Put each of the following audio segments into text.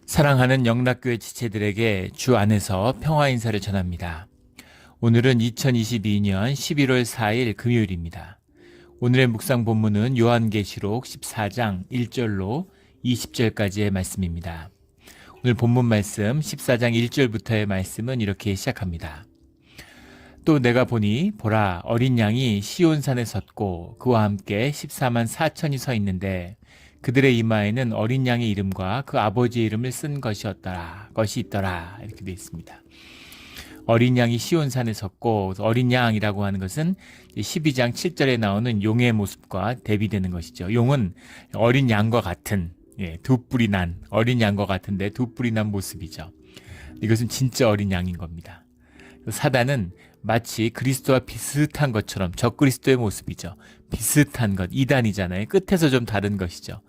사랑하는 영락교회 지체들에게 주 안에서 평화 인사를 전합니다. 오늘은 2022년 11월 4일 금요일입니다. 오늘의 묵상 본문은 요한계시록 14장 1절로 20절까지의 말씀입니다. 오늘 본문 말씀 14장 1절부터의 말씀은 이렇게 시작합니다. 또 내가 보니 보라 어린 양이 시온산에 섰고 그와 함께 14만 4천이 서 있는데 그들의 이마에는 어린 양의 이름과 그 아버지의 이름을 쓴 것이 있더라 이렇게 되어 있습니다. 어린 양이 시온산에 섰고 어린 양이라고 하는 것은 12장 7절에 나오는 용의 모습과 대비되는 것이죠. 용은 어린 양과 같은 두 뿔이 난 어린 양과 같은데 두 뿔이 난 모습이죠. 이것은 진짜 어린 양인 겁니다. 사단은 마치 그리스도와 비슷한 것처럼 적그리스도의 모습이죠. 비슷한 것, 이단이잖아요. 끝에서 좀 다른 것이죠.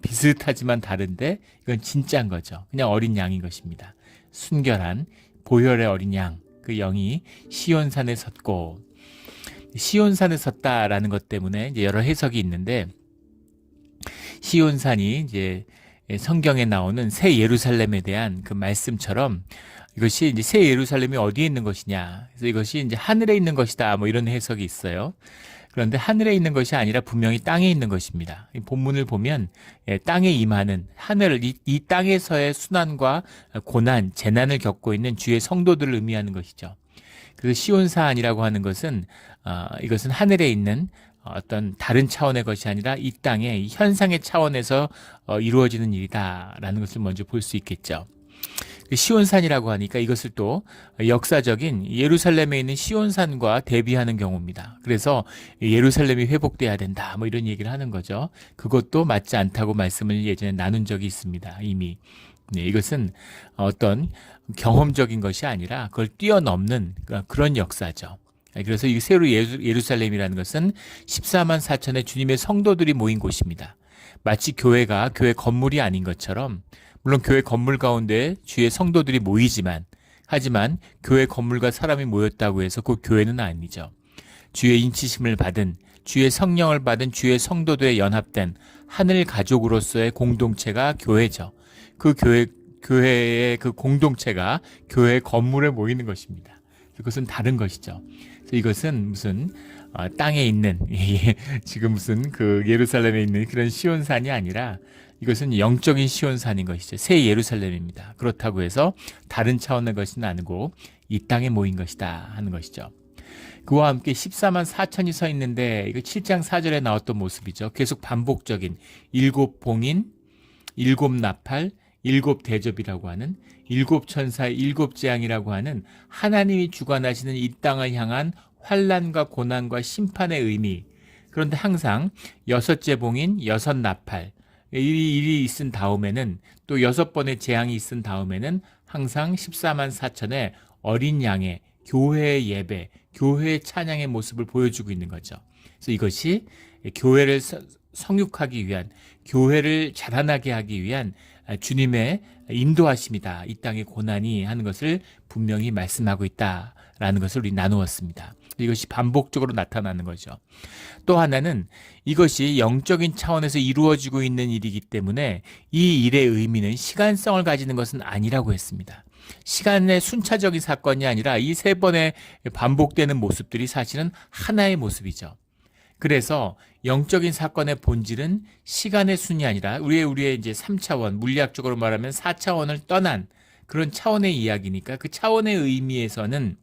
비슷하지만 다른데 이건 진짜인 거죠. 그냥 어린 양인 것입니다. 순결한 보혈의 어린 양, 그 영이 시온산에 섰고, 시온산에 섰다라는 것 때문에 이제 여러 해석이 있는데, 시온산이 이제 성경에 나오는 새 예루살렘에 대한 그 말씀처럼 이것이 이제 새 예루살렘이 어디에 있는 것이냐. 그래서 이것이 이제 하늘에 있는 것이다. 뭐 이런 해석이 있어요. 그런데 하늘에 있는 것이 아니라 분명히 땅에 있는 것입니다. 이 본문을 보면 땅에 임하는 하늘, 이 땅에서의 순환과 고난, 재난을 겪고 있는 주의 성도들을 의미하는 것이죠. 그래서 시온산이라고 하는 것은 이것은 하늘에 있는 어떤 다른 차원의 것이 아니라 이 땅의 현상의 차원에서 이루어지는 일이다라는 것을 먼저 볼 수 있겠죠. 시온산이라고 하니까 이것을 또 역사적인 예루살렘에 있는 시온산과 대비하는 경우입니다. 그래서 예루살렘이 회복돼야 된다 뭐 이런 얘기를 하는 거죠. 그것도 맞지 않다고 말씀을 예전에 나눈 적이 있습니다. 이미. 이것은 어떤 경험적인 것이 아니라 그걸 뛰어넘는 그런 역사죠. 그래서 이 새로 예루살렘이라는 것은 14만 4천의 주님의 성도들이 모인 곳입니다. 마치 교회가 교회 건물이 아닌 것처럼 물론 교회 건물 가운데 주의 성도들이 모이지만 하지만 교회 건물과 사람이 모였다고 해서 그 교회는 아니죠. 주의 인치심을 받은 주의 성령을 받은 주의 성도들의 연합된 하늘 가족으로서의 공동체가 교회죠. 그 교회의 그 공동체가 교회 건물에 모이는 것입니다. 그것은 다른 것이죠. 그래서 이것은 무슨 땅에 있는 지금 무슨 그 예루살렘에 있는 그런 시온산이 아니라 이것은 영적인 시온산인 것이죠. 새 예루살렘입니다. 그렇다고 해서 다른 차원의 것은 아니고 이 땅에 모인 것이다 하는 것이죠. 그와 함께 14만 4천이 서 있는데 이거 7장 4절에 나왔던 모습이죠. 계속 반복적인 7봉인, 7나팔, 7대접이라고 하는 7천사의 7재앙이라고 하는 하나님이 주관하시는 이 땅을 향한 환난과 고난과 심판의 의미. 그런데 항상 6째 봉인, 6나팔, 일이 있은 다음에는 또 6번의 재앙이 있은 다음에는 항상 14만 4천의 어린 양의 교회의 예배, 교회의 찬양의 모습을 보여주고 있는 거죠. 그래서 이것이 교회를 성육하기 위한, 교회를 자라나게 하기 위한 주님의 인도하심이다. 이 땅의 고난이 하는 것을 분명히 말씀하고 있다라는 것을 우리 나누었습니다. 이것이 반복적으로 나타나는 거죠. 또 하나는 이것이 영적인 차원에서 이루어지고 있는 일이기 때문에 이 일의 의미는 시간성을 가지는 것은 아니라고 했습니다. 시간의 순차적인 사건이 아니라 이 3번의 반복되는 모습들이 사실은 하나의 모습이죠. 그래서 영적인 사건의 본질은 시간의 순이 아니라 우리의 이제 3차원, 물리학적으로 말하면 4차원을 떠난 그런 차원의 이야기니까 그 차원의 의미에서는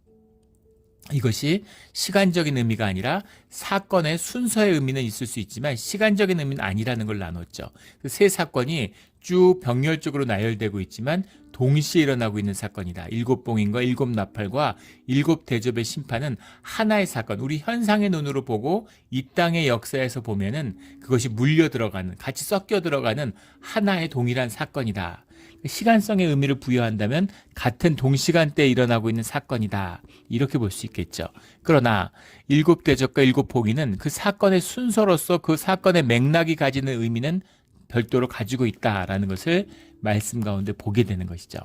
이것이 시간적인 의미가 아니라 사건의 순서의 의미는 있을 수 있지만 시간적인 의미는 아니라는 걸 나눴죠. 그 세 사건이 쭉 병렬적으로 나열되고 있지만 동시에 일어나고 있는 사건이다. 7봉인과 7나팔과 7대접의 심판은 하나의 사건. 우리 현상의 눈으로 보고 이 땅의 역사에서 보면은 그것이 물려 들어가는, 같이 섞여 들어가는 하나의 동일한 사건이다. 시간성의 의미를 부여한다면 같은 동시간대에 일어나고 있는 사건이다. 이렇게 볼 수 있겠죠. 그러나 7대접과 7봉인은 그 사건의 순서로서 그 사건의 맥락이 가지는 의미는 별도로 가지고 있다라는 것을 말씀 가운데 보게 되는 것이죠.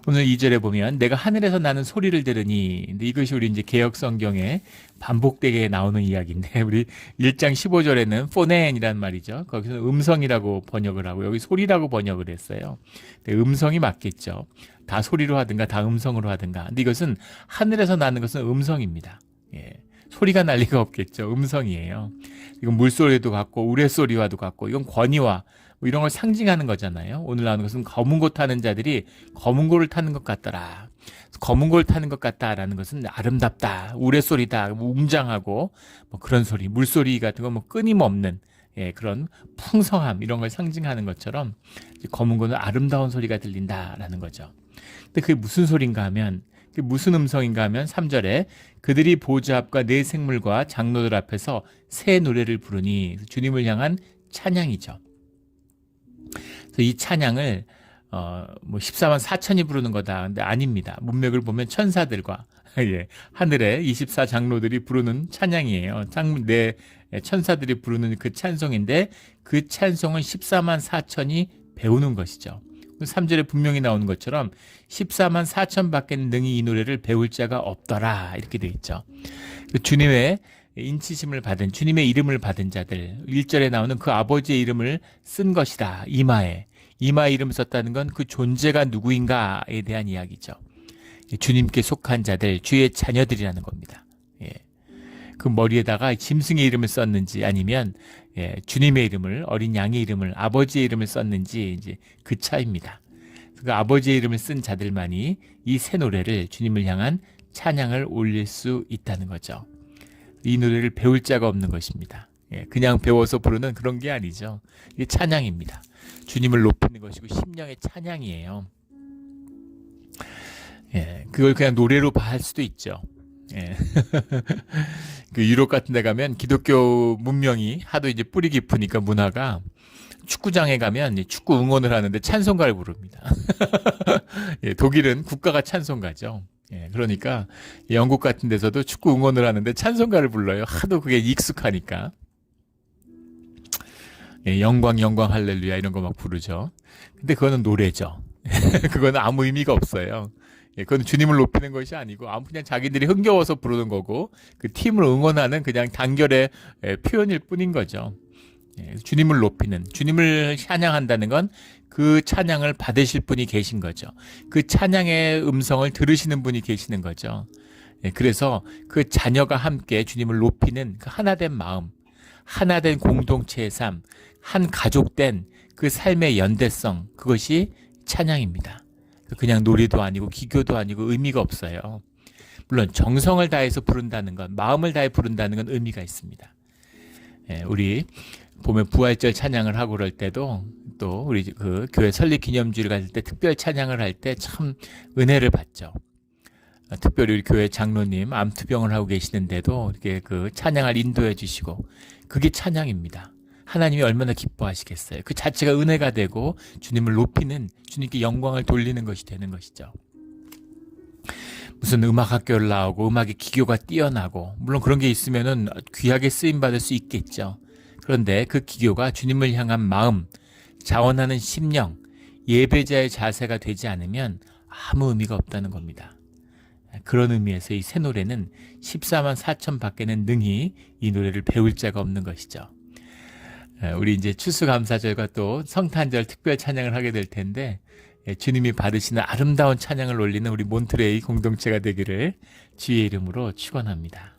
오늘 2절에 보면 내가 하늘에서 나는 소리를 들으니, 근데 이것이 우리 이제 개역 성경에 반복되게 나오는 이야기인데, 우리 1장 15절에는 포넨이란 말이죠. 거기서 음성이라고 번역을 하고 여기 소리라고 번역을 했어요. 근데 음성이 맞겠죠. 다 소리로 하든가 다 음성으로 하든가. 근데 이것은 하늘에서 나는 것은 음성입니다. 예. 소리가 날 리가 없겠죠. 음성이에요. 이건 물소리도 같고 우레소리와도 같고, 이건 권위와 뭐 이런 걸 상징하는 거잖아요. 오늘 나오는 것은 검은 고 타는 자들이 검은 고를 타는 것 같더라. 검은 고를 타는 것 같다라는 것은 아름답다, 우레소리다, 뭐 웅장하고 뭐 그런 소리, 물소리 같은 거 뭐 끊임없는, 예, 그런 풍성함 이런 걸 상징하는 것처럼 이제 검은 고는 아름다운 소리가 들린다라는 거죠. 근데 그게 무슨 소리인가 하면, 그게 무슨 음성인가 하면 3절에 그들이 보좌 앞과 네 생물과 장로들 앞에서 새 노래를 부르니, 주님을 향한 찬양이죠. 그래서 이 찬양을 뭐 14만 4천이 부르는 거다. 근데 아닙니다. 문맥을 보면 천사들과 예, 하늘의 24장로들이 부르는 찬양이에요. 네, 천사들이 부르는 그 찬송인데, 그 찬송은 14만 4천이 배우는 것이죠. 3절에 분명히 나오는 것처럼 14만 4천 밖에는 능히 이 노래를 배울 자가 없더라, 이렇게 되어 있죠. 주님의 인치심을 받은, 주님의 이름을 받은 자들, 1절에 나오는 그 아버지의 이름을 쓴 것이다. 이마에 이름을 썼다는 건 그 존재가 누구인가에 대한 이야기죠. 주님께 속한 자들, 주의 자녀들이라는 겁니다. 예. 그 머리에다가 짐승의 이름을 썼는지, 아니면 예, 주님의 이름을, 어린 양의 이름을, 아버지의 이름을 썼는지, 이제 그 차이입니다. 그 아버지의 이름을 쓴 자들만이 이 새 노래를, 주님을 향한 찬양을 올릴 수 있다는 거죠. 이 노래를 배울 자가 없는 것입니다. 예, 그냥 배워서 부르는 그런 게 아니죠. 이게 찬양입니다. 주님을 높이는 것이고 심령의 찬양이에요. 예, 그걸 그냥 노래로 할 수도 있죠. 예. 그 유럽 같은 데 가면 기독교 문명이 하도 이제 뿌리 깊으니까, 문화가 축구장에 가면 축구 응원을 하는데 찬송가를 부릅니다. 예, 독일은 국가가 찬송가죠. 예, 그러니까 영국 같은 데서도 축구 응원을 하는데 찬송가를 불러요. 하도 그게 익숙하니까. 예, 영광 영광 할렐루야 이런 거 막 부르죠. 근데 그거는 노래죠. 그거는 아무 의미가 없어요. 예, 그건 주님을 높이는 것이 아니고 아무 그냥 자기들이 흥겨워서 부르는 거고, 그 팀을 응원하는 그냥 단결의 표현일 뿐인 거죠. 예, 주님을 높이는, 주님을 찬양한다는 건 그 찬양을 받으실 분이 계신 거죠. 그 찬양의 음성을 들으시는 분이 계시는 거죠. 예, 그래서 그 자녀가 함께 주님을 높이는 그 하나된 마음, 하나된 공동체의 삶, 한 가족된 그 삶의 연대성, 그것이 찬양입니다. 그냥 노래도 아니고 기교도 아니고 의미가 없어요. 물론 정성을 다해서 부른다는 건, 마음을 다해 부른다는 건 의미가 있습니다. 예, 우리 보면 부활절 찬양을 하고 그럴 때도, 또 우리 그 교회 설립 기념주일 갈 때 특별 찬양을 할 때 참 은혜를 받죠. 특별히 우리 교회 장로님 암투병을 하고 계시는데도 이렇게 그 찬양을 인도해 주시고, 그게 찬양입니다. 하나님이 얼마나 기뻐하시겠어요. 그 자체가 은혜가 되고 주님을 높이는, 주님께 영광을 돌리는 것이 되는 것이죠. 무슨 음악학교를 나오고 음악의 기교가 뛰어나고, 물론 그런 게 있으면은 귀하게 쓰임받을 수 있겠죠. 그런데 그 기교가 주님을 향한 마음, 자원하는 심령, 예배자의 자세가 되지 않으면 아무 의미가 없다는 겁니다. 그런 의미에서 이 새 노래는 14만 4천 밖에는 능히 이 노래를 배울 자가 없는 것이죠. 우리 이제 추수감사절과 또 성탄절 특별 찬양을 하게 될 텐데, 주님이 받으시는 아름다운 찬양을 올리는 우리 몬트레이 공동체가 되기를 주의 이름으로 축원합니다.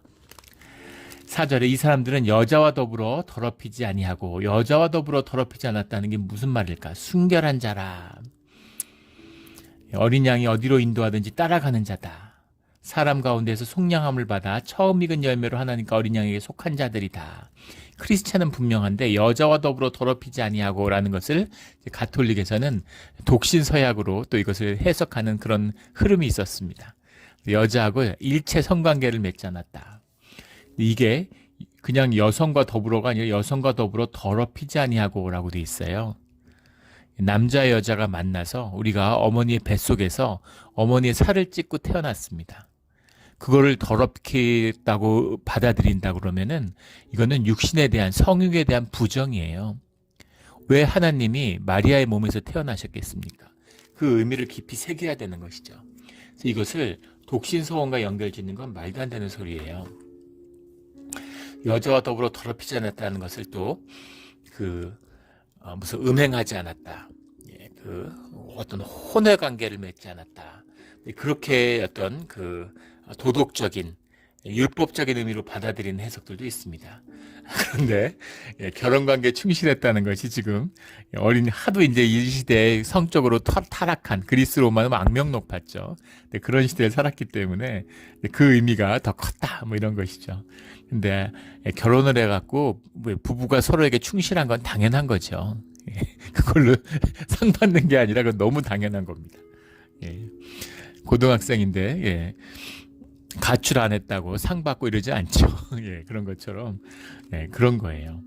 4절에 이 사람들은 여자와 더불어 더럽히지 아니하고, 여자와 더불어 더럽히지 않았다는 게 무슨 말일까? 순결한 자라. 어린 양이 어디로 인도하든지 따라가는 자다. 사람 가운데서 속량함을 받아 처음 익은 열매로 하나님과 어린 양에게 속한 자들이다. 크리스찬은 분명한데 여자와 더불어 더럽히지 아니하고 라는 것을 가톨릭에서는 독신서약으로 또 이것을 해석하는 그런 흐름이 있었습니다. 여자하고 일체 성관계를 맺지 않았다. 이게 그냥 여성과 더불어가 아니라 여성과 더불어 더럽히지 아니하고 라고 돼 있어요. 남자 여자가 만나서 우리가 어머니의 뱃속에서 어머니의 살을 찢고 태어났습니다. 그거를 더럽히다고 받아들인다 그러면은 이거는 육신에 대한, 성육에 대한 부정이에요. 왜 하나님이 마리아의 몸에서 태어나셨겠습니까? 그 의미를 깊이 새겨야 되는 것이죠. 그래서 이것을 독신서원과 연결짓는 건 말도 안 되는 소리예요. 여자와 더불어 더럽히지 않았다는 것을 또 무슨 음행하지 않았다. 예, 어떤 혼외 관계를 맺지 않았다. 그렇게 어떤 도덕적인 율법적인 의미로 받아들이는 해석들도 있습니다. 그런데 결혼관계에 충실했다는 것이 지금 하도 이제 이 시대에 성적으로 타락한 그리스 로마는 악명 높았죠. 그런 시대에 살았기 때문에 그 의미가 더 컸다 뭐 이런 것이죠. 근데 결혼을 해갖고 부부가 서로에게 충실한 건 당연한 거죠. 그걸로 상 받는 게 아니라 그건 너무 당연한 겁니다. 고등학생인데 가출 안 했다고 상 받고 이러지 않죠. 그런 것처럼 그런 거예요.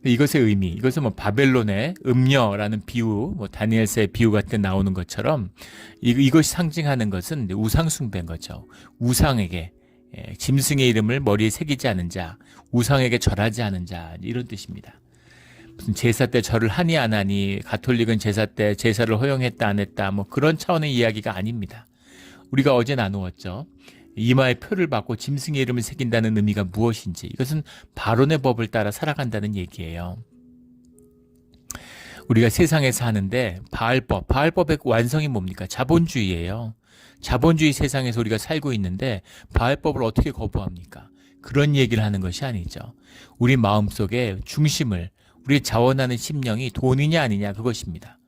이것의 의미, 이것은 뭐 바벨론의 음녀라는 비유, 뭐 다니엘서의 비유 같은 나오는 것처럼 이것이 상징하는 것은 우상 숭배인 거죠. 우상에게 짐승의 이름을 머리에 새기지 않은 자, 우상에게 절하지 않은 자 이런 뜻입니다. 무슨 제사 때 절을 하니 안 하니, 가톨릭은 제사 때 제사를 허용했다 안 했다 뭐 그런 차원의 이야기가 아닙니다. 우리가 어제 나누었죠. 이마에 표를 받고 짐승의 이름을 새긴다는 의미가 무엇인지, 이것은 바론의 법을 따라 살아간다는 얘기예요. 우리가 세상에서 하는데 바알법의 완성이 뭡니까? 자본주의예요. 자본주의 세상에서 우리가 살고 있는데 바알법을 어떻게 거부합니까? 그런 얘기를 하는 것이 아니죠. 우리 마음속에 중심을, 우리 자원하는 심령이 돈이냐 아니냐 그것입니다.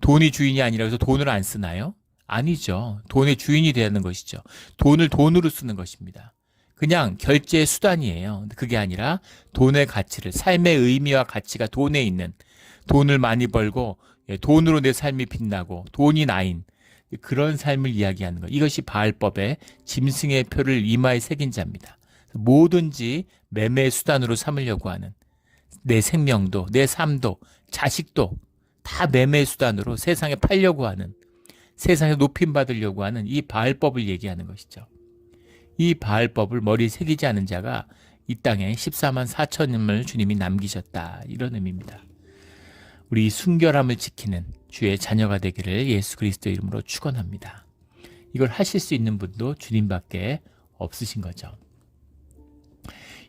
돈이 주인이 아니라 해서 돈을 안 쓰나요? 아니죠. 돈의 주인이 되는 것이죠. 돈을 돈으로 쓰는 것입니다. 그냥 결제의 수단이에요. 그게 아니라 돈의 가치를, 삶의 의미와 가치가 돈에 있는, 돈을 많이 벌고 돈으로 내 삶이 빛나고 돈이 나인 그런 삶을 이야기하는 것. 이것이 바알법의 짐승의 표를 이마에 새긴 자입니다. 뭐든지 매매의 수단으로 삼으려고 하는, 내 생명도, 내 삶도, 자식도 다 매매의 수단으로 세상에 팔려고 하는, 세상에 높임 받으려고 하는 이 바알법을 얘기하는 것이죠. 이 바알법을 머리에 새기지 않은 자가 이 땅에 14만 4천님을 주님이 남기셨다. 이런 의미입니다. 우리 순결함을 지키는 주의 자녀가 되기를 예수 그리스도 이름으로 축원합니다. 이걸 하실 수 있는 분도 주님밖에 없으신 거죠.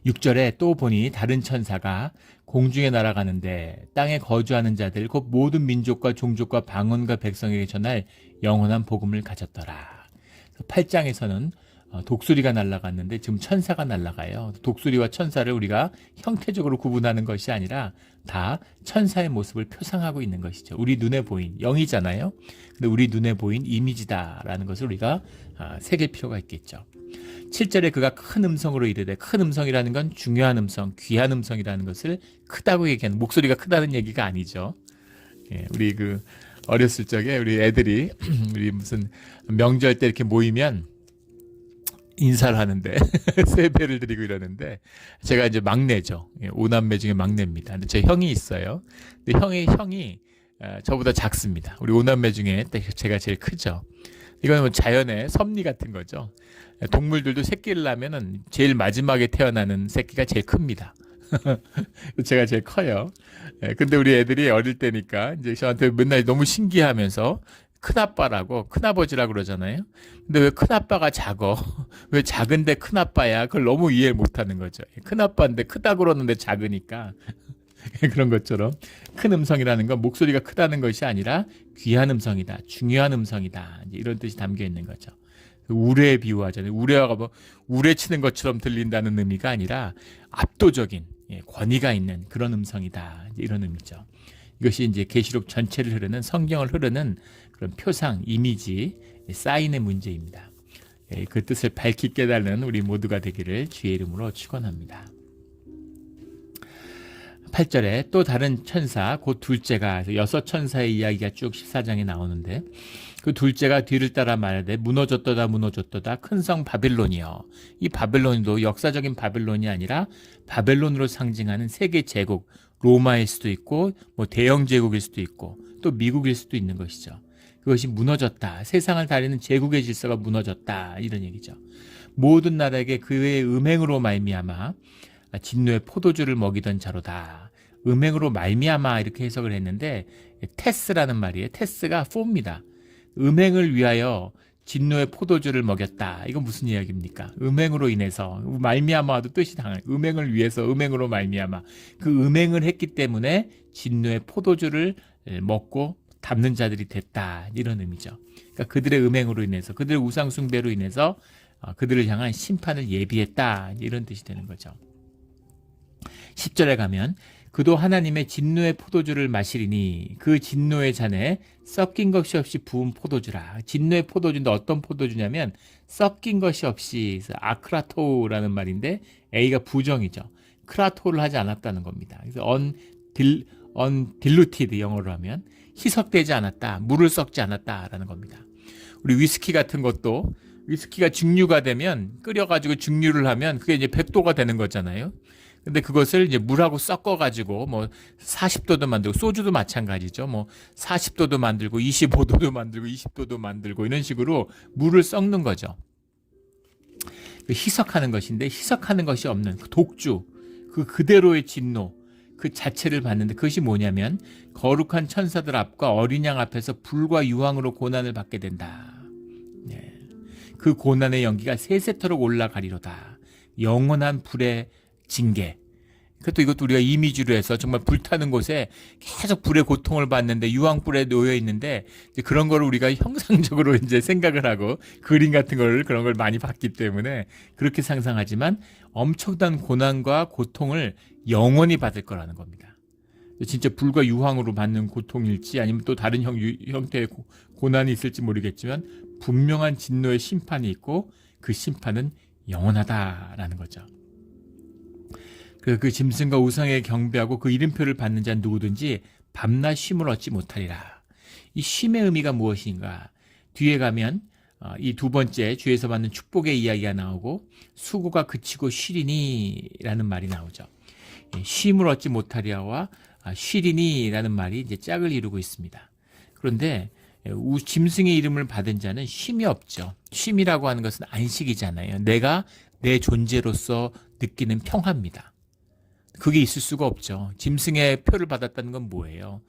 6절에 또 보니 다른 천사가 공중에 날아가는데 땅에 거주하는 자들 곧 모든 민족과 종족과 방언과 백성에게 전할 영원한 복음을 가졌더라. 8장에서는 독수리가 날아갔는데 지금 천사가 날아가요. 독수리와 천사를 우리가 형태적으로 구분하는 것이 아니라 다 천사의 모습을 표상하고 있는 것이죠. 우리 눈에 보인 영이잖아요. 근데 우리 눈에 보인 이미지다라는 것을 우리가 새길 필요가 있겠죠. 7절에 그가 큰 음성으로 이르되, 큰 음성이라는 건 중요한 음성, 귀한 음성이라는 것을 크다고 얘기하는, 목소리가 크다는 얘기가 아니죠. 우리 어렸을 적에 우리 애들이 우리 무슨 명절 때 이렇게 모이면 인사를 하는데 세배를 드리고 이러는데, 제가 이제 막내죠. 5남매 중에 막내입니다. 근데 제 형이 있어요. 근데 형이 저보다 작습니다. 우리 5남매 중에 제가 제일 크죠. 이거는 뭐 자연의 섭리 같은 거죠. 동물들도 새끼를 낳으면은 제일 마지막에 태어나는 새끼가 제일 큽니다. 제가 제일 커요. 근데 우리 애들이 어릴 때니까 이제 저한테 맨날 너무 신기하면서 큰아빠라고, 큰아버지라고 그러잖아요. 근데 왜 큰아빠가 작어? 왜 작은데 큰아빠야? 그걸 너무 이해를 못하는 거죠. 큰아빠인데 크다고 그러는데 작으니까. 그런 것처럼 큰 음성이라는 건 목소리가 크다는 것이 아니라 귀한 음성이다, 중요한 음성이다, 이런 뜻이 담겨 있는 거죠. 우레에 비유하잖아요. 우레가 뭐 우레 치는 것처럼 들린다는 의미가 아니라 압도적인 권위가 있는 그런 음성이다, 이런 의미죠. 이것이 이제 계시록 전체를 흐르는, 성경을 흐르는 그런 표상, 이미지, 사인의 문제입니다. 그 뜻을 밝히 깨달는 우리 모두가 되기를 주의 이름으로 축원합니다. 8절에 또 다른 천사, 곧 둘째가, 6천사의 이야기가 쭉 14장에 나오는데, 그 둘째가 뒤를 따라 말하되 무너졌도다 무너졌도다 큰 성 바벨론이여. 이 바벨론도 역사적인 바벨론이 아니라 바벨론으로 상징하는 세계 제국, 로마일 수도 있고 뭐 대영 제국일 수도 있고 또 미국일 수도 있는 것이죠. 그것이 무너졌다. 세상을 다리는 제국의 질서가 무너졌다. 이런 얘기죠. 모든 나라에게 그의 음행으로 말미암아 진노의 포도주를 먹이던 자로다. 음행으로 말미암아 이렇게 해석을 했는데 테스라는 말이에요. 테스가 4입니다. 음행을 위하여 진노의 포도주를 먹였다. 이건 무슨 이야기입니까? 음행으로 인해서 말미암아도 뜻이 당한 음행을 위해서 음행으로 말미암아 그 음행을 했기 때문에 진노의 포도주를 먹고 담는 자들이 됐다. 이런 의미죠. 그러니까 그들의 음행으로 인해서 그들의 우상 숭배로 인해서 그들을 향한 심판을 예비했다. 이런 뜻이 되는 거죠. 10절에 가면 그도 하나님의 진노의 포도주를 마시리니 그 진노의 잔에 섞인 것이 없이 부은 포도주라. 진노의 포도주인데 어떤 포도주냐면 섞인 것이 없이 아크라토라는 말인데 A가 부정이죠. 크라토를 하지 않았다는 겁니다. 그래서 undiluted 영어로 하면 희석되지 않았다. 물을 섞지 않았다라는 겁니다. 우리 위스키 같은 것도 위스키가 증류가 되면 끓여가지고 증류를 하면 그게 이제 100도가 되는 거잖아요. 근데 그것을 이제 물하고 섞어가지고 뭐 40도도 만들고 소주도 마찬가지죠. 뭐 40도도 만들고 25도도 만들고 20도도 만들고 이런 식으로 물을 섞는 거죠. 희석하는 것인데 희석하는 것이 없는 그 독주, 그 그대로의 진노, 그 자체를 받는데 그것이 뭐냐면 거룩한 천사들 앞과 어린 양 앞에서 불과 유황으로 고난을 받게 된다. 네. 그 고난의 연기가 세세토록 올라가리로다. 영원한 불의 징계. 이것도 우리가 이미지로 해서 정말 불타는 곳에 계속 불의 고통을 받는데 유황불에 놓여 있는데 그런 거를 우리가 형상적으로 이제 생각을 하고 그림 같은 걸 그런 걸 많이 봤기 때문에 그렇게 상상하지만 엄청난 고난과 고통을 영원히 받을 거라는 겁니다. 진짜 불과 유황으로 받는 고통일지 아니면 또 다른 형태의 고난이 있을지 모르겠지만 분명한 진노의 심판이 있고 그 심판은 영원하다라는 거죠. 그 짐승과 우상에 경배하고 그 이름표를 받는 자는 누구든지 밤낮 쉼을 얻지 못하리라. 이 쉼의 의미가 무엇인가? 뒤에 가면 이 두 번째 주에서 받는 축복의 이야기가 나오고 수고가 그치고 쉬리니라는 말이 나오죠. 쉼을 얻지 못하리라와 쉬리니라는 말이 이제 짝을 이루고 있습니다. 그런데 짐승의 이름을 받은 자는 쉼이 없죠. 쉼이라고 하는 것은 안식이잖아요. 내가 내 존재로서 느끼는 평화입니다. 그게 있을 수가 없죠. 짐승의 표를 받았다는 건 뭐예요?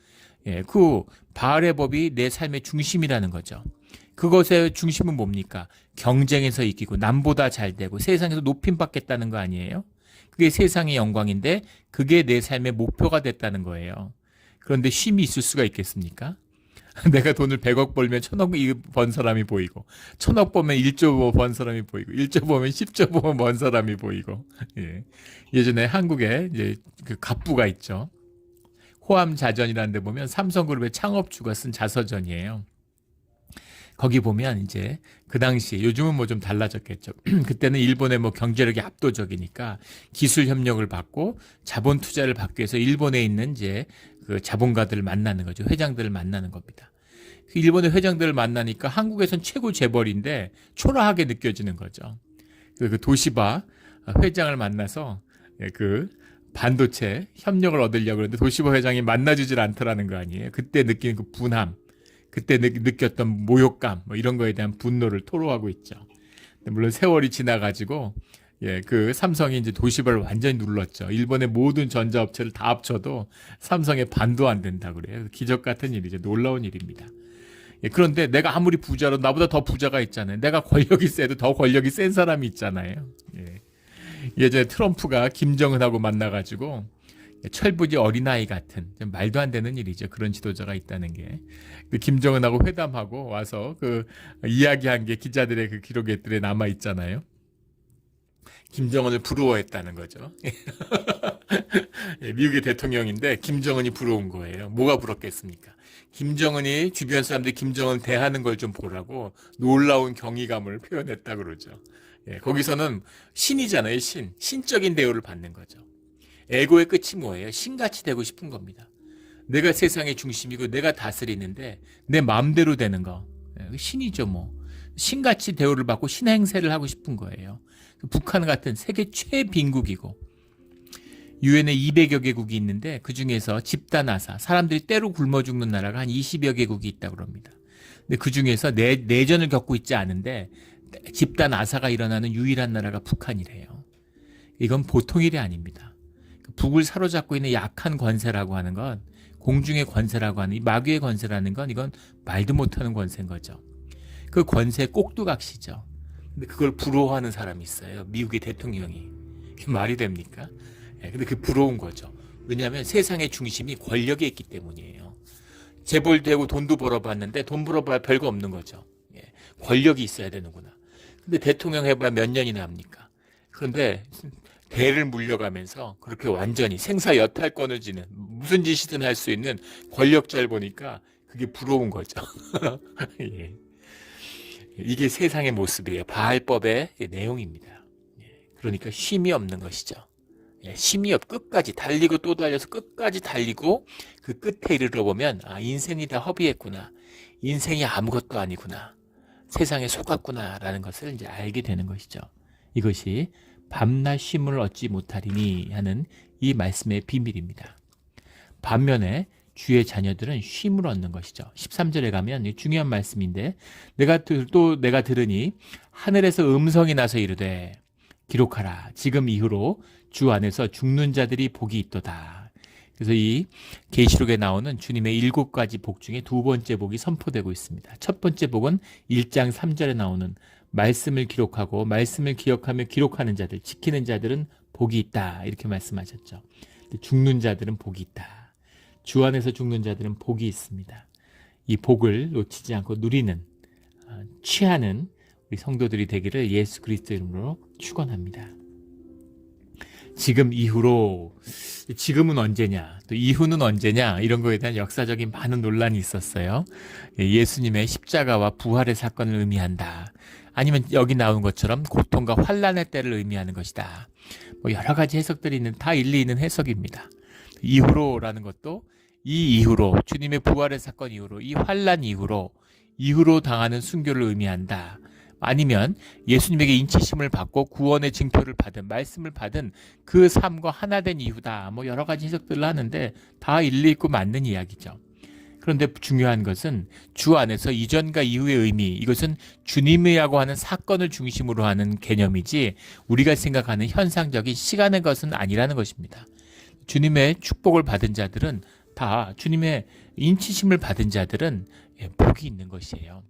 그 바알의 법이 내 삶의 중심이라는 거죠. 그것의 중심은 뭡니까? 경쟁에서 이기고 남보다 잘 되고 세상에서 높임 받겠다는 거 아니에요? 그게 세상의 영광인데 그게 내 삶의 목표가 됐다는 거예요. 그런데 쉼이 있을 수가 있겠습니까? 내가 돈을 100억 벌면 1000억 번 사람이 보이고 1000억 벌면 1조 번 사람이 보이고 1조 벌면 10조 번 사람이 보이고 예전에 한국에 이제 그 갑부가 있죠. 호암자전이라는 데 보면 삼성그룹의 창업주가 쓴 자서전이에요. 거기 보면 이제 그 당시 요즘은 뭐 좀 달라졌겠죠. 그때는 일본의 뭐 경제력이 압도적이니까 기술 협력을 받고 자본 투자를 받기 위해서 일본에 있는 이제 그 자본가들을 만나는 거죠. 회장들을 만나는 겁니다. 그 일본의 회장들을 만나니까 한국에선 최고 재벌인데 초라하게 느껴지는 거죠. 그 도시바 회장을 만나서 그 반도체 협력을 얻으려고 그러는데 도시바 회장이 만나주질 않더라는 거 아니에요. 그때 느끼는 그 분함, 그때 느꼈던 모욕감, 뭐 이런 거에 대한 분노를 토로하고 있죠. 물론 세월이 지나가지고 그 삼성이 이제 도시바를 완전히 눌렀죠. 일본의 모든 전자업체를 다 합쳐도 삼성의 반도 안 된다 그래요. 기적 같은 일이죠. 놀라운 일입니다. 그런데 내가 아무리 부자로 나보다 더 부자가 있잖아요. 내가 권력이 세도 더 권력이 센 사람이 있잖아요. 예전에 트럼프가 김정은하고 만나가지고 철부지 어린아이 같은 말도 안 되는 일이죠. 그런 지도자가 있다는 게. 김정은하고 회담하고 와서 그 이야기한 게 기자들의 그 기록들에 남아 있잖아요. 김정은을 부러워했다는 거죠. 미국의 대통령인데 김정은이 부러운 거예요. 뭐가 부럽겠습니까? 김정은이 주변 사람들이 김정은 대하는 걸 좀 보라고 놀라운 경이감을 표현했다 그러죠. 거기서는 신이잖아요. 신적인 대우를 받는 거죠. 에고의 끝이 뭐예요? 신같이 되고 싶은 겁니다. 내가 세상의 중심이고 내가 다스리는데 내 마음대로 되는 거. 신이죠 뭐. 신같이 대우를 받고 신행세를 하고 싶은 거예요. 북한 같은 세계 최빈국이고 유엔에 200여 개국이 있는데 그중에서 집단 아사, 사람들이 때로 굶어 죽는 나라가 한 20여 개국이 있다고 합니다. 근데 그중에서 내전을 겪고 있지 않은데 집단 아사가 일어나는 유일한 나라가 북한이래요. 이건 보통 일이 아닙니다. 북을 사로잡고 있는 약한 권세라고 하는 건 공중의 권세라고 하는 이 마귀의 권세라는 건 이건 말도 못하는 권세인 거죠. 그 권세 꼭두각시죠. 근데 그걸 부러워하는 사람이 있어요. 미국의 대통령이. 그게 말이 됩니까? 근데 그게 부러운 거죠. 왜냐하면 세상의 중심이 권력에 있기 때문이에요. 재벌되고 돈도 벌어봤는데 돈 벌어봐야 별거 없는 거죠. 권력이 있어야 되는구나. 근데 대통령 해봐야 몇 년이나 합니까? 그런데 대를 물려가면서 그렇게 완전히 생사여탈권을 지는 무슨 짓이든 할 수 있는 권력자를 보니까 그게 부러운 거죠. 예. 이게 세상의 모습이에요. 바알법의 내용입니다. 그러니까 쉼이 없는 것이죠. 쉼이 끝까지 달리고 또 달려서 끝까지 달리고 그 끝에 이르러 보면 인생이 다 허비했구나. 인생이 아무것도 아니구나. 세상에 속았구나라는 것을 이제 알게 되는 것이죠. 이것이 밤낮 쉼을 얻지 못하리니 하는 이 말씀의 비밀입니다. 반면에 주의 자녀들은 쉼을 얻는 것이죠. 13절에 가면 중요한 말씀인데 내가 들으니 하늘에서 음성이 나서 이르되 기록하라. 지금 이후로 주 안에서 죽는 자들이 복이 있도다. 그래서 이 계시록에 나오는 주님의 7가지 복 중에 두 번째 복이 선포되고 있습니다. 첫 번째 복은 1장 3절에 나오는 말씀을 기록하고 말씀을 기억하며 기록하는 자들, 지키는 자들은 복이 있다. 이렇게 말씀하셨죠. 죽는 자들은 복이 있다. 주 안에서 죽는 자들은 복이 있습니다. 이 복을 놓치지 않고 누리는, 취하는 우리 성도들이 되기를 예수 그리스도 이름으로 축원합니다. 지금 이후로, 지금은 언제냐, 또 이후는 언제냐, 이런 거에 대한 역사적인 많은 논란이 있었어요. 예수님의 십자가와 부활의 사건을 의미한다. 아니면 여기 나온 것처럼 고통과 환난의 때를 의미하는 것이다. 뭐 여러 가지 해석들이 있는, 다 일리 있는 해석입니다. 이후로라는 것도 이 이후로, 주님의 부활의 사건 이후로, 이 환난 이후로 당하는 순교를 의미한다. 아니면 예수님에게 인치심을 받고 구원의 징표를 받은, 말씀을 받은 그 삶과 하나 된 이후다. 뭐 여러 가지 해석들을 하는데 다 일리 있고 맞는 이야기죠. 그런데 중요한 것은 주 안에서 이전과 이후의 의미, 이것은 주님이라고 하는 사건을 중심으로 하는 개념이지 우리가 생각하는 현상적인 시간의 것은 아니라는 것입니다. 주님의 축복을 받은 자들은 다, 주님의 인치심을 받은 자들은 복이 있는 것이에요.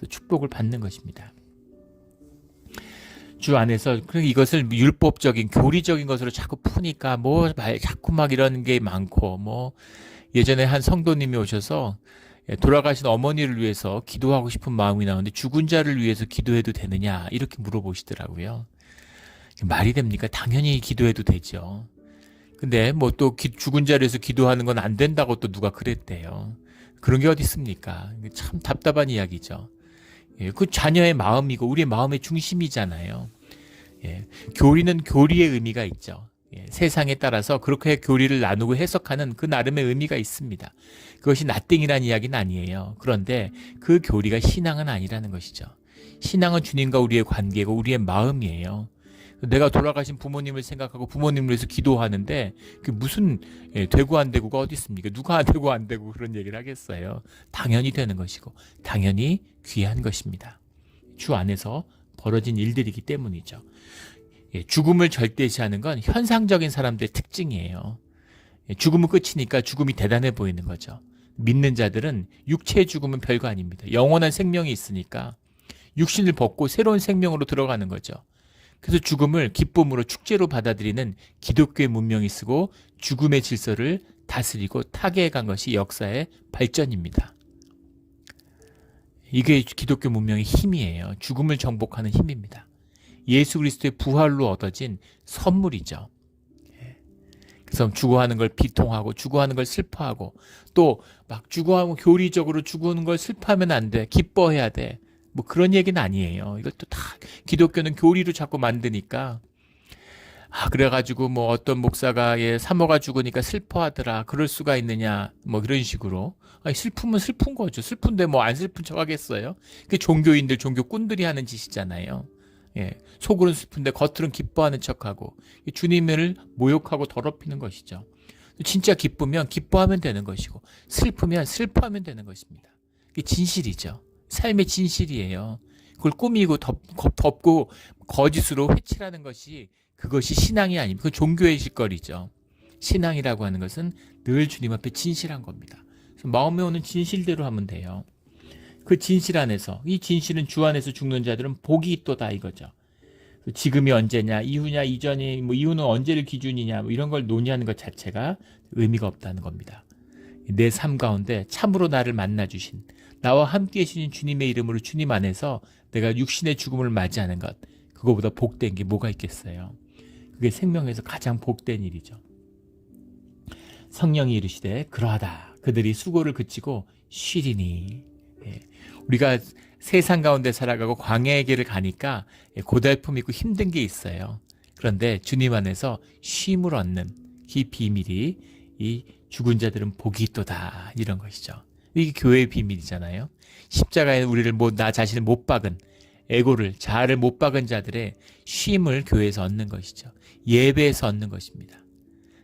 축복을 받는 것입니다. 주 안에서 이것을 율법적인 교리적인 것으로 자꾸 푸니까 자꾸 막 이런 게 많고, 예전에 한 성도님이 오셔서 돌아가신 어머니를 위해서 기도하고 싶은 마음이 나오는데 죽은 자를 위해서 기도해도 되느냐 이렇게 물어보시더라고요. 말이 됩니까? 당연히 기도해도 되죠. 근데 또 죽은 자를 위해서 기도하는 건 안 된다고 또 누가 그랬대요. 그런 게 어디 있습니까? 참 답답한 이야기죠. 그 자녀의 마음이고 우리의 마음의 중심이잖아요. 교리는 교리의 의미가 있죠. 세상에 따라서 그렇게 교리를 나누고 해석하는 그 나름의 의미가 있습니다. 그것이 나띵이라는 이야기는 아니에요. 그런데 그 교리가 신앙은 아니라는 것이죠. 신앙은 주님과 우리의 관계고 우리의 마음이에요. 내가 돌아가신 부모님을 생각하고 부모님을 위해서 기도하는데 그게 무슨 되고 안 되고가 어디 있습니까? 누가 되고 안 되고 그런 얘기를 하겠어요. 당연히 되는 것이고 당연히 귀한 것입니다. 주 안에서 벌어진 일들이기 때문이죠. 죽음을 절대시하는 건 현상적인 사람들의 특징이에요. 죽음은 끝이니까 죽음이 대단해 보이는 거죠. 믿는 자들은 육체의 죽음은 별거 아닙니다. 영원한 생명이 있으니까 육신을 벗고 새로운 생명으로 들어가는 거죠. 그래서 죽음을 기쁨으로 축제로 받아들이는 기독교의 문명이 쓰고 죽음의 질서를 다스리고 타개해간 것이 역사의 발전입니다. 이게 기독교 문명의 힘이에요. 죽음을 정복하는 힘입니다. 예수 그리스도의 부활로 얻어진 선물이죠. 그래서 죽어하는 걸 비통하고 죽어하는 걸 슬퍼하고 또 막 죽어하고 교리적으로 죽어하는 걸 슬퍼하면 안 돼. 기뻐해야 돼. 그런 얘기는 아니에요. 이것도 다 기독교는 교리로 자꾸 만드니까 그래가지고 어떤 목사가 사모가 죽으니까 슬퍼하더라. 그럴 수가 있느냐. 이런 식으로. 슬프면 슬픈 거죠. 슬픈데 안 슬픈 척 하겠어요? 그게 종교인들, 종교꾼들이 하는 짓이잖아요. 속으로는 슬픈데 겉으로는 기뻐하는 척하고 주님을 모욕하고 더럽히는 것이죠. 진짜 기쁘면 기뻐하면 되는 것이고 슬프면 슬퍼하면 되는 것입니다. 이게 진실이죠. 삶의 진실이에요. 그걸 꾸미고 덮고 거짓으로 회칠하는 것이 그것이 신앙이 아닙니다. 그건 종교의 짓거리죠. 신앙이라고 하는 것은 늘 주님 앞에 진실한 겁니다. 그래서 마음에 오는 진실대로 하면 돼요. 그 진실 안에서, 이 진실은 주 안에서 죽는 자들은 복이 있도다 이거죠. 지금이 언제냐, 이후냐, 이전이, 이후는 언제를 기준이냐, 이런 걸 논의하는 것 자체가 의미가 없다는 겁니다. 내 삶 가운데 참으로 나를 만나주신, 나와 함께 계신 주님의 이름으로 주님 안에서 내가 육신의 죽음을 맞이하는 것, 그거보다 복된 게 뭐가 있겠어요. 그게 생명에서 가장 복된 일이죠. 성령이 이르시되 그러하다. 그들이 수고를 그치고 쉬리니. 우리가 세상 가운데 살아가고 광야의 길을 가니까 고달픔이 있고 힘든 게 있어요. 그런데 주님 안에서 쉼을 얻는 이 비밀이 이 죽은 자들은 복이 있도다 이런 것이죠. 이게 교회의 비밀이잖아요. 십자가에 우리를 나 자신을 못 박은 에고를 자아를 못 박은 자들의 쉼을 교회에서 얻는 것이죠. 예배에서 얻는 것입니다.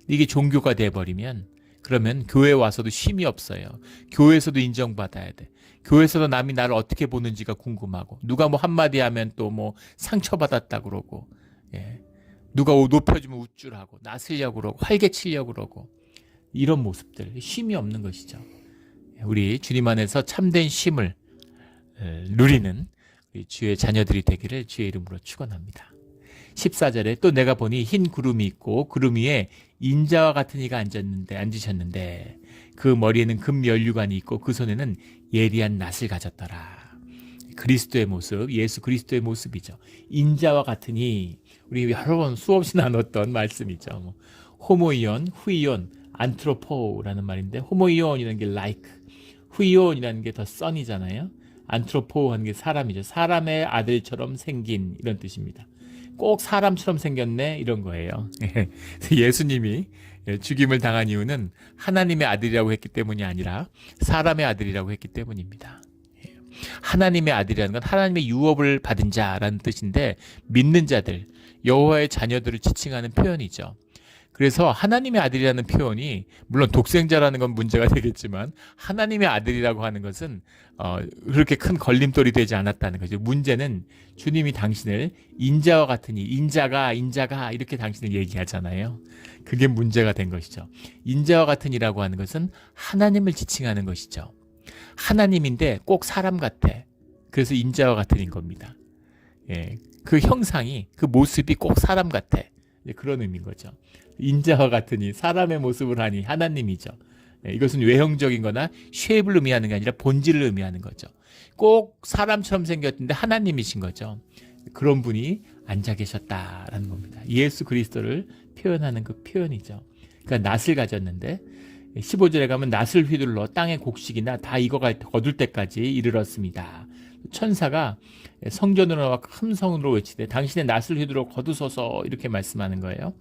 이게 종교가 돼버리면 그러면 교회에 와서도 쉼이 없어요. 교회에서도 인정받아야 돼. 교회에서도 남이 나를 어떻게 보는지가 궁금하고 누가 한마디 하면 또 상처받았다 그러고 누가 높여주면 우쭐하고 나서려고 그러고 활개치려고 그러고 이런 모습들 쉼이 없는 것이죠. 우리 주님 안에서 참된 쉼을 누리는 우리 주의 자녀들이 되기를 주의 이름으로 축원합니다. 14절에 또 내가 보니 흰 구름이 있고 구름 위에 인자와 같은 이가 앉으셨는데 그 머리에는 금 면류관이 있고 그 손에는 예리한 낫을 가졌더라. 그리스도의 모습, 예수 그리스도의 모습이죠. 인자와 같은 이, 우리 여러 번 수없이 나눴던 말씀이죠. 호모이온, 후이온, 안트로포라는 말인데 호모이온이라는 게 like, 후이온이라는 게 더 son이잖아요. 안트로포 하는 게 사람이죠. 사람의 아들처럼 생긴 이런 뜻입니다. 꼭 사람처럼 생겼네 이런 거예요. 예수님이 죽임을 당한 이유는 하나님의 아들이라고 했기 때문이 아니라 사람의 아들이라고 했기 때문입니다. 하나님의 아들이라는 건 하나님의 유업을 받은 자라는 뜻인데 믿는 자들, 여호와의 자녀들을 지칭하는 표현이죠. 그래서 하나님의 아들이라는 표현이 물론 독생자라는 건 문제가 되겠지만 하나님의 아들이라고 하는 것은 그렇게 큰 걸림돌이 되지 않았다는 거죠. 문제는 주님이 당신을 인자와 같으니 인자가 이렇게 당신을 얘기하잖아요. 그게 문제가 된 것이죠. 인자와 같으니라고 하는 것은 하나님을 지칭하는 것이죠. 하나님인데 꼭 사람 같아. 그래서 인자와 같으니 겁니다. 그 형상이 그 모습이 꼭 사람 같아. 그런 의미인 거죠. 인자와 같으니 사람의 모습을 하니 하나님이죠. 이것은 외형적인 거나 쉐입을 의미하는 게 아니라 본질을 의미하는 거죠. 꼭 사람처럼 생겼는데 하나님이신 거죠. 그런 분이 앉아 계셨다라는 겁니다. 예수 그리스도를 표현하는 그 표현이죠. 그러니까 낫을 가졌는데 15절에 가면 낫을 휘둘러 땅의 곡식이나 다 익어가 거둘 때까지 이르렀습니다. 천사가 성전으로 나와 큰 성으로 외치되 당신의 낫을 휘두르어 거두소서 이렇게 말씀하는 거예요.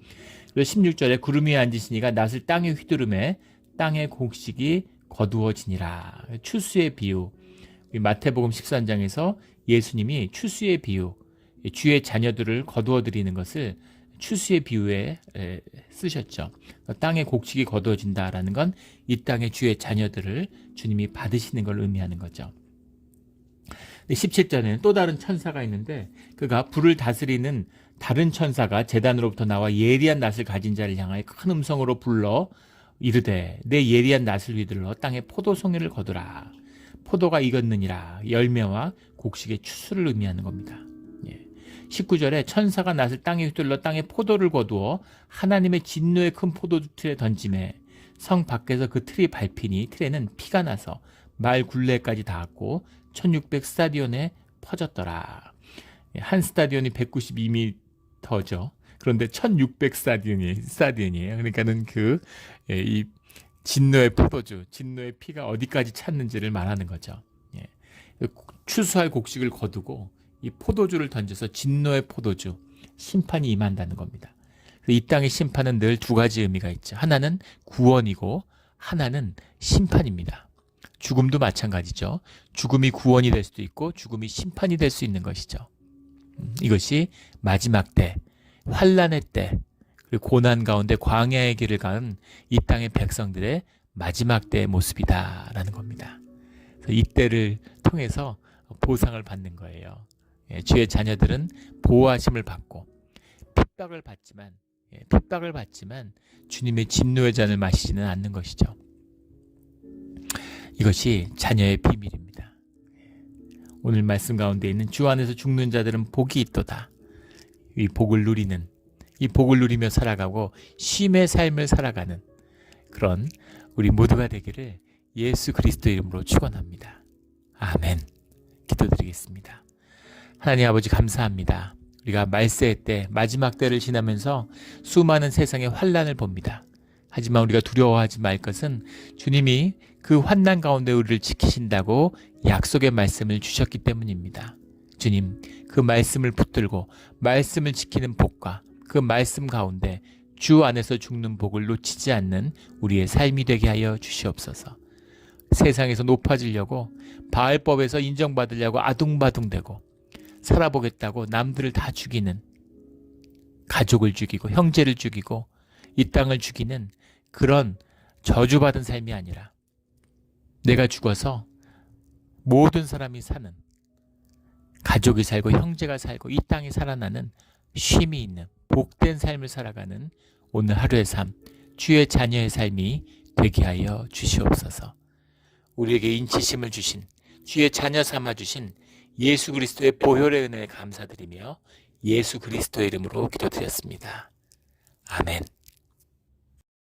그래서 16절에 구름 위에 앉으시니가 낫을 땅에 휘두르매 땅의 곡식이 거두어지니라. 추수의 비유. 마태복음 13장에서 예수님이 추수의 비유, 주의 자녀들을 거두어 드리는 것을 추수의 비유에 쓰셨죠. 땅의 곡식이 거두어진다라는 건 이 땅의 주의 자녀들을 주님이 받으시는 걸 의미하는 거죠. 17절에는 또 다른 천사가 있는데 그가 불을 다스리는 다른 천사가 제단으로부터 나와 예리한 낫을 가진 자를 향하여 큰 음성으로 불러 이르되 내 예리한 낫을 휘둘러 땅에 포도송이를 거두라. 포도가 익었느니라. 열매와 곡식의 추수를 의미하는 겁니다. 19절에 천사가 낫을 땅에 휘둘러 땅에 포도를 거두어 하나님의 진노의 큰 포도주 틀에 던지매 성 밖에서 그 틀이 밟히니 틀에는 피가 나서 말 굴레까지 닿았고 1600 스타디온에 퍼졌더라. 한 스타디온이 192m죠. 그런데 1600 스타디온이에요. 그러니까는 이 진노의 포도주, 진노의 피가 어디까지 찼는지를 말하는 거죠. 추수할 곡식을 거두고 이 포도주를 던져서 진노의 포도주, 심판이 임한다는 겁니다. 이 땅의 심판은 늘 두 가지 의미가 있죠. 하나는 구원이고 하나는 심판입니다. 죽음도 마찬가지죠. 죽음이 구원이 될 수도 있고 죽음이 심판이 될 수 있는 것이죠. 이것이 마지막 때, 환난의 때, 그리고 고난 가운데 광야의 길을 간 이 땅의 백성들의 마지막 때의 모습이다라는 겁니다. 그래서 이 때를 통해서 보상을 받는 거예요. 주의 자녀들은 보호하심을 받고 핍박을 받지만 핍박을 받지만 주님의 진노의 잔을 마시지는 않는 것이죠. 이것이 자녀의 비밀입니다. 오늘 말씀 가운데 있는 주 안에서 죽는 자들은 복이 있도다. 이 복을 누리며 살아가고 쉼의 삶을 살아가는 그런 우리 모두가 되기를 예수 그리스도 이름으로 축원합니다. 아멘. 기도드리겠습니다. 하나님 아버지 감사합니다. 우리가 말세의 때 마지막 때를 지나면서 수많은 세상의 환난을 봅니다. 하지만 우리가 두려워하지 말 것은 주님이 그 환난 가운데 우리를 지키신다고 약속의 말씀을 주셨기 때문입니다. 주님, 그 말씀을 붙들고 말씀을 지키는 복과 그 말씀 가운데 주 안에서 죽는 복을 놓치지 않는 우리의 삶이 되게 하여 주시옵소서. 세상에서 높아지려고 바알법에서 인정받으려고 아둥바둥대고 살아보겠다고 남들을 다 죽이는, 가족을 죽이고 형제를 죽이고 이 땅을 죽이는 그런 저주받은 삶이 아니라 내가 죽어서 모든 사람이 사는, 가족이 살고 형제가 살고 이 땅이 살아나는 쉼이 있는 복된 삶을 살아가는 오늘 하루의 삶, 주의 자녀의 삶이 되게 하여 주시옵소서. 우리에게 인치심을 주신, 주의 자녀 삼아 주신 예수 그리스도의 보혈의 은혜에 감사드리며 예수 그리스도의 이름으로 기도드렸습니다. 아멘.